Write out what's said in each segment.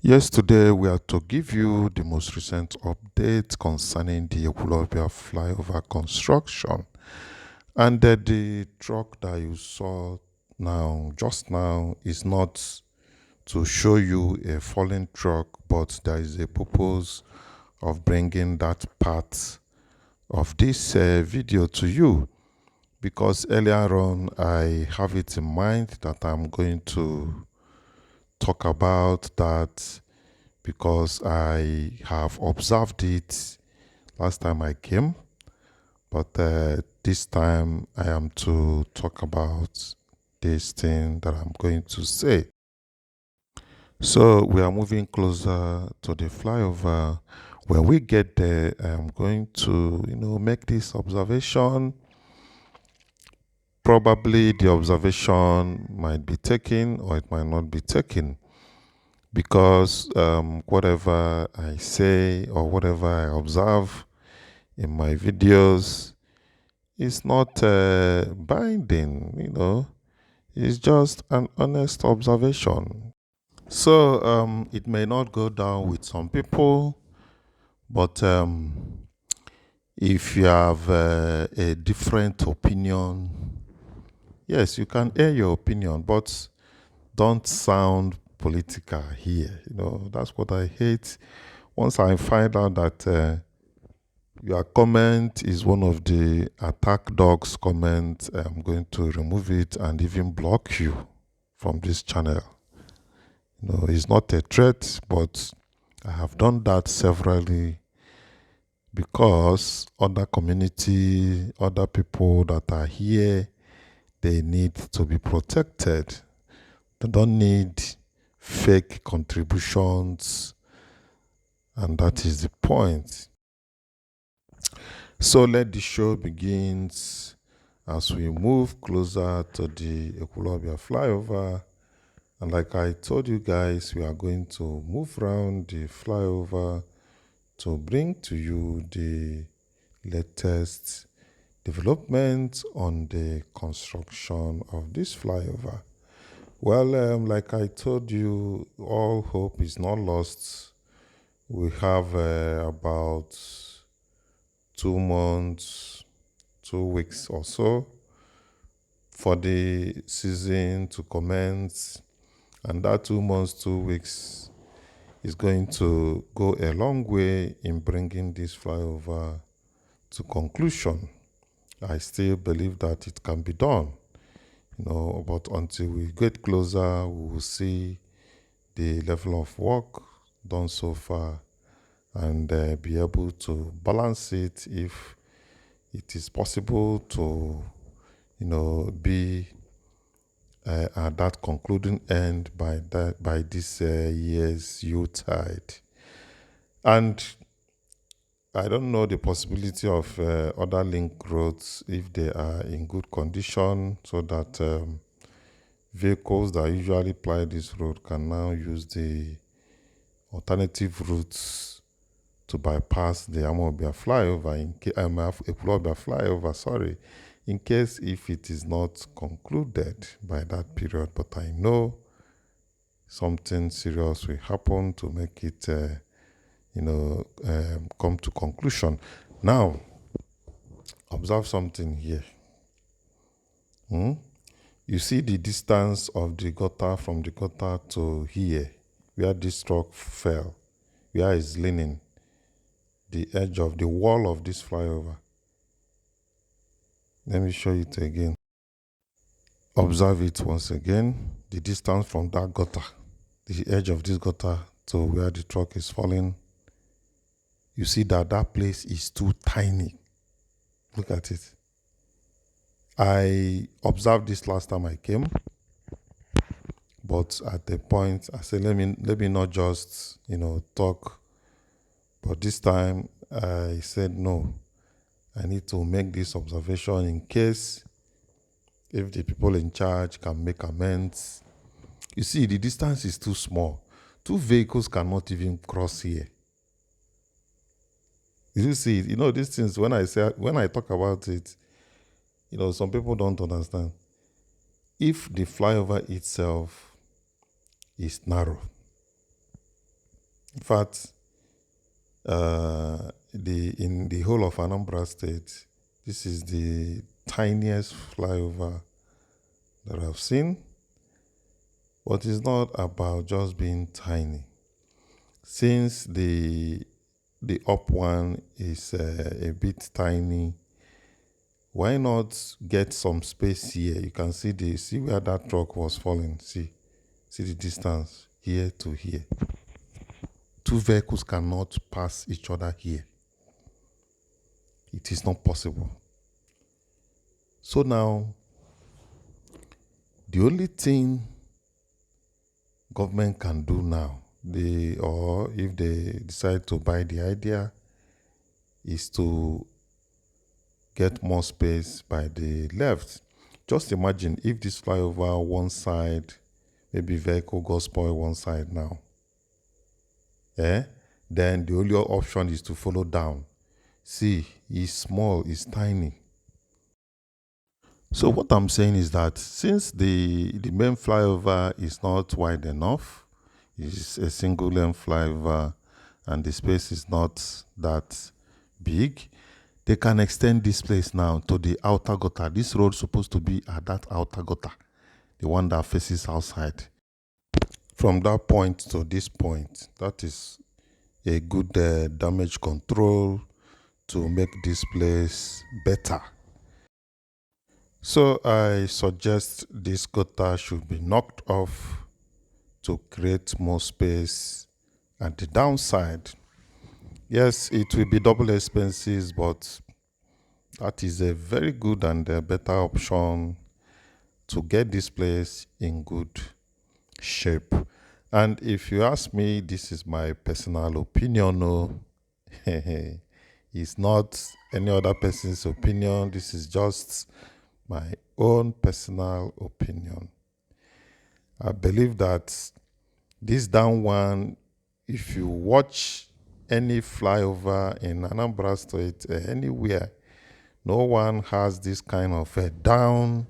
Yes, today we are to give you the most recent update concerning the Ekwulobia Flyover construction. And the truck that you saw just now, is not to show you a falling truck, but there is a purpose of bringing that part of this video to you. Because earlier on, I have it in mind that I'm going to talk about that because I have observed it last time I came, but this time I am to talk about this thing that I'm going to say. So we are moving closer to the flyover. When we get there, I am going to, make this observation. Probably the observation might be taken or it might not be taken because whatever I say or whatever I observe in my videos is not binding, it's just an honest observation. So it may not go down with some people, but if you have a different opinion, yes, you can air your opinion, but don't sound political here. That's what I hate. Once I find out that your comment is one of the attack dogs comment, I'm going to remove it and even block you from this channel. It's not a threat, but I have done that severally because other community, other people that are here, they need to be protected. They don't need fake contributions, and that is the point. So let the show begins as we move closer to the Ekwulobia Flyover. And like I told you guys, we are going to move around the flyover to bring to you the latest development on the construction of this flyover. Well, like I told you, all hope is not lost. We have about 2 months, 2 weeks or so for the season to commence, and that 2 months, 2 weeks is going to go a long way in bringing this flyover to conclusion. I still believe that it can be done, but until we get closer, we will see the level of work done so far and be able to balance it if it is possible to, be at that concluding end by this year's Yuletide. And I don't know the possibility of other link roads if they are in good condition, so that vehicles that usually ply this road can now use the alternative routes to bypass the Ekwulobia flyover, sorry, in case if it is not concluded by that period. But I know something serious will happen to make it, come to conclusion. Now, observe something here. You see the distance of the gutter from the gutter to here, where this truck fell, where it's leaning, the edge of the wall of this flyover. Let me show it again. Observe it once again. The distance from that gutter, the edge of this gutter to where the truck is falling. You see that that place is too tiny. Look at it. I observed this last time I came, but at the point I said, let me not just talk. But this time I said no. I need to make this observation in case if the people in charge can make amends. You see, the distance is too small. Two vehicles cannot even cross here. You see, these things, when I talk about it, some people don't understand. If the flyover itself is narrow, In fact, in the whole of Anambra State, this is the tiniest flyover that I've seen. But it's not about just being tiny. Since the up one is a bit tiny, why not get some space here? You can see where that truck was falling. See the distance here to here. Two vehicles cannot pass each other here. It is not possible. So now, the only thing government can do now, or if they decide to buy the idea, is to get more space by the left. Just imagine if this flyover one side, maybe vehicle got spoiled one side now. Then the only option is to follow down. See, it's small, it's tiny. So what I'm saying is that since the main flyover is not wide enough, it's a single lane flyover, and the space is not that big, they can extend this place now to the outer gutter. This road is supposed to be at that outer gutter, the one that faces outside. From that point to this point, that is a good damage control to make this place better. So I suggest this gutter should be knocked off to create more space at the downside. Yes, it will be double expenses, but that is a very good and a better option to get this place in good shape. And if you ask me, this is my personal opinion. No, it's not any other person's opinion. This is just my own personal opinion. I believe that this down one, if you watch any flyover in Anambra State, anywhere, no one has this kind of a down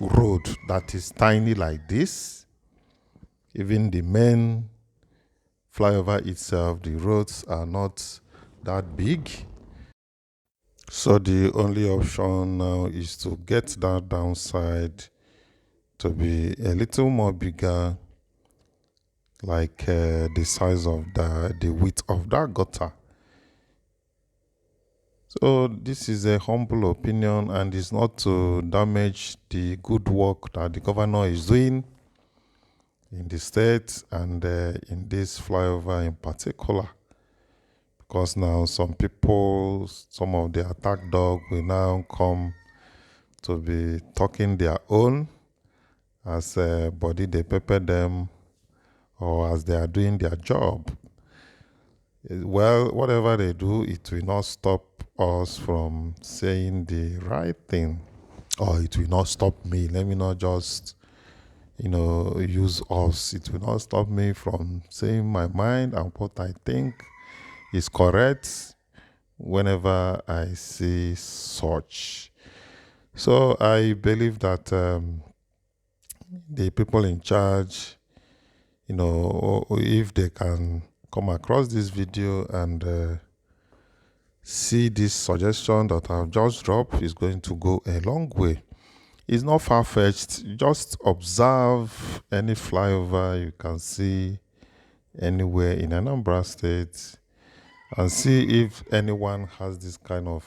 road that is tiny like this. Even the main flyover itself, the roads are not that big. So the only option now is to get that downside to be a little more bigger, like the size of the width of that gutter. So this is a humble opinion, and it's not to damage the good work that the governor is doing in the state and in this flyover in particular. Because now some people, some of the attack dog will now come to be talking their own as body they pepper them, or as they are doing their job. Well, whatever they do, it will not stop us from saying the right thing, or it will not stop me. Let me not just, use us. It will not stop me from saying my mind and what I think is correct whenever I see such. So I believe that the people in charge, if they can come across this video and see this suggestion that I've just dropped, is going to go a long way. It's not far-fetched. Just observe any flyover you can see anywhere in Anambra State and see if anyone has this kind of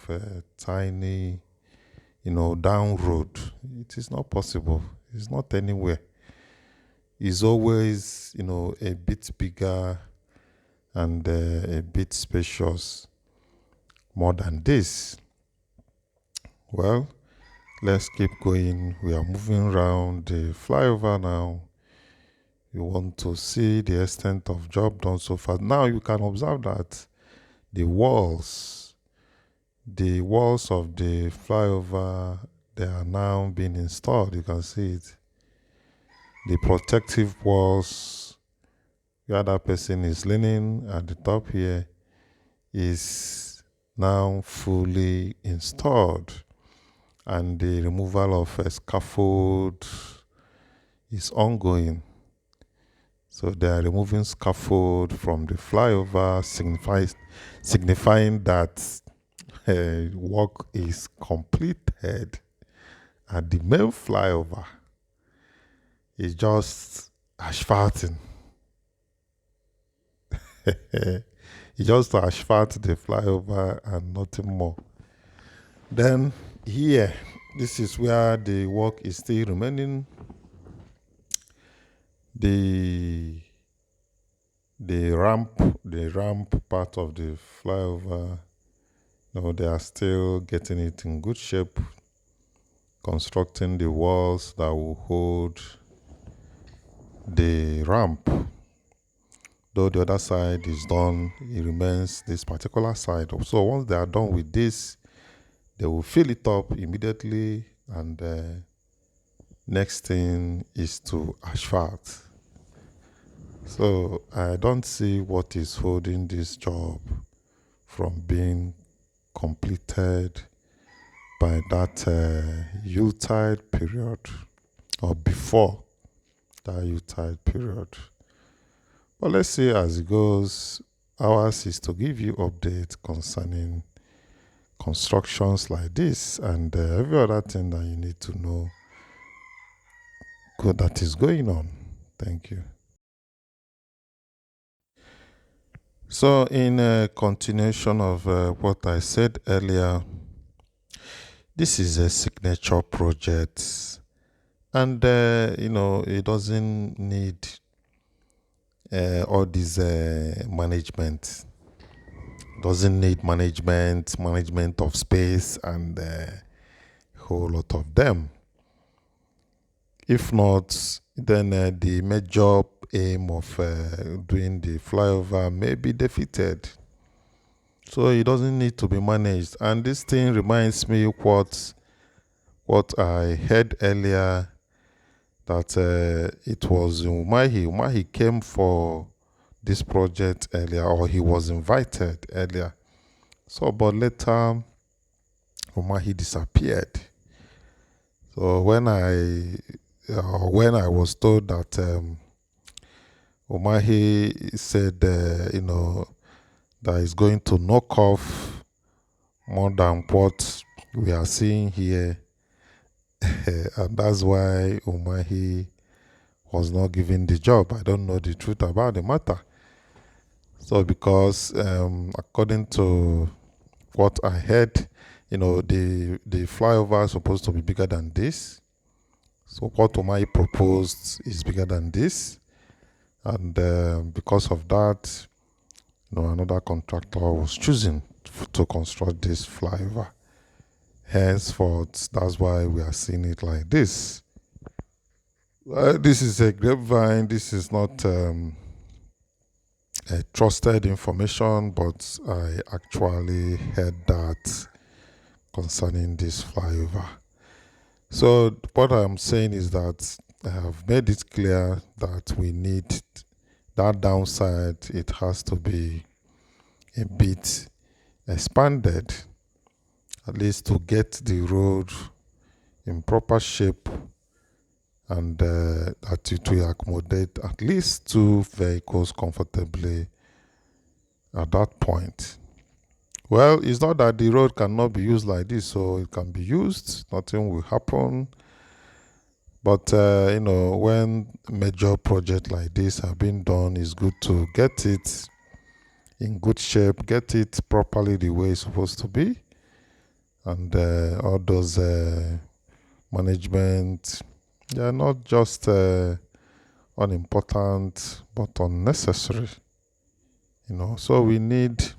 tiny, down road. It is not possible. It's not anywhere. It's always, a bit bigger and a bit spacious more than this. Well, let's keep going. We are moving around the flyover now. You want to see the extent of job done so far. Now you can observe that the walls of the flyover, they are now being installed. You can see it. The protective walls where that person is leaning at the top here is now fully installed, and the removal of a scaffold is ongoing. So they are removing scaffold from the flyover, signifying that work is completed, and the main flyover is just asphalting. It's just to asphalt the flyover and nothing more. Then here, this is where the work is still remaining. The ramp part of the flyover, they are still getting it in good shape, constructing the walls that will hold the ramp. Though the other side is done, it remains this particular side. So once they are done with this, they will fill it up immediately, and next thing is to asphalt. So I don't see what is holding this job from being completed by that Yuletide period, or before that Yuletide period. But let's see as it goes. Ours is to give you updates concerning constructions like this and every other thing that you need to know that is going on. Thank you. So in continuation of what I said earlier, this is a signature project, and it doesn't need all this management. Doesn't need management of space, and a whole lot of them. If not, then the major aim of doing the flyover may be defeated. So it doesn't need to be managed. And this thing reminds me what I heard earlier, that it was Umahi. Umahi came for this project earlier, or he was invited earlier. So, but later, Umahi disappeared. So when I was told that Umahi said, that he's going to knock off more than what we are seeing here, and that's why Umahi was not given the job. I don't know the truth about the matter. So because according to what I heard, the flyover is supposed to be bigger than this. So what Umahi proposed is bigger than this. And because of that, another contractor was chosen to construct this flyover. Henceforth, that's why we are seeing it like this. This is a grapevine. This is not a trusted information, but I actually heard that concerning this flyover. So what I'm saying is that I have made it clear that we need that downside. It has to be a bit expanded, at least to get the road in proper shape, and that it will accommodate at least 2 vehicles comfortably at that point. Well, it's not that the road cannot be used like this, so it can be used, nothing will happen. But when major projects like this have been done, it's good to get it in good shape, get it properly the way it's supposed to be, and all those management, they are not just unimportant but unnecessary. So we need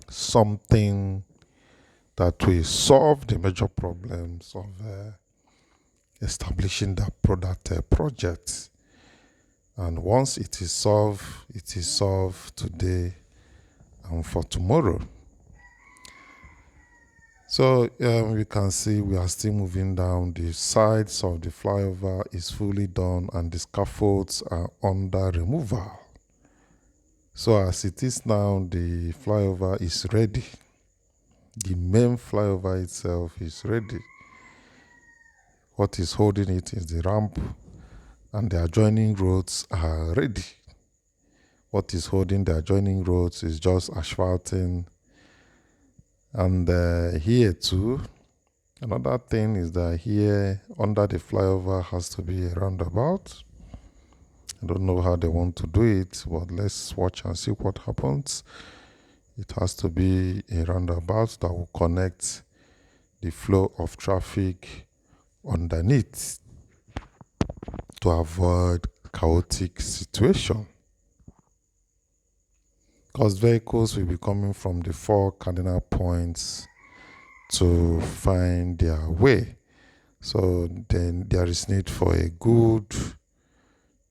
something that will solve the major problems of establishing that project. And once it is solved today and for tomorrow. So we can see we are still moving down. The sides of the flyover is fully done, and the scaffolds are under removal. So as it is now, the flyover is ready. The main flyover itself is ready. What is holding it is the ramp and the adjoining roads are ready. What is holding the adjoining roads is just asphalting. And here too, another thing is that here under the flyover has to be a roundabout. I don't know how they want to do it, but let's watch and see what happens. It has to be a roundabout that will connect the flow of traffic underneath to avoid chaotic situation. Because vehicles will be coming from the 4 cardinal points to find their way. So then there is need for a good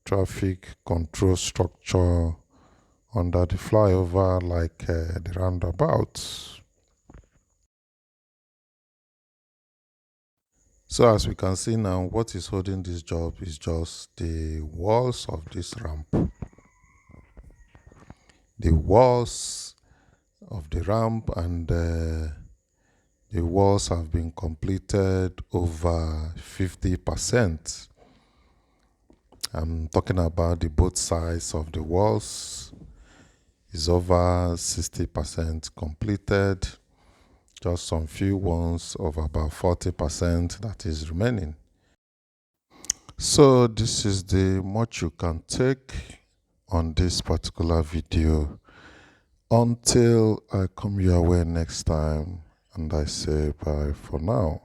traffic control structure under the flyover, like the roundabouts. So as we can see now, what is holding this job is just the walls of this ramp. The walls of the ramp and the walls have been completed over 50%. I'm talking about the both sides of the walls is over 60% completed. Just some few ones of about 40% that is remaining. So this is the much you can take on this particular video. Until I come your way next time, and I say bye for now.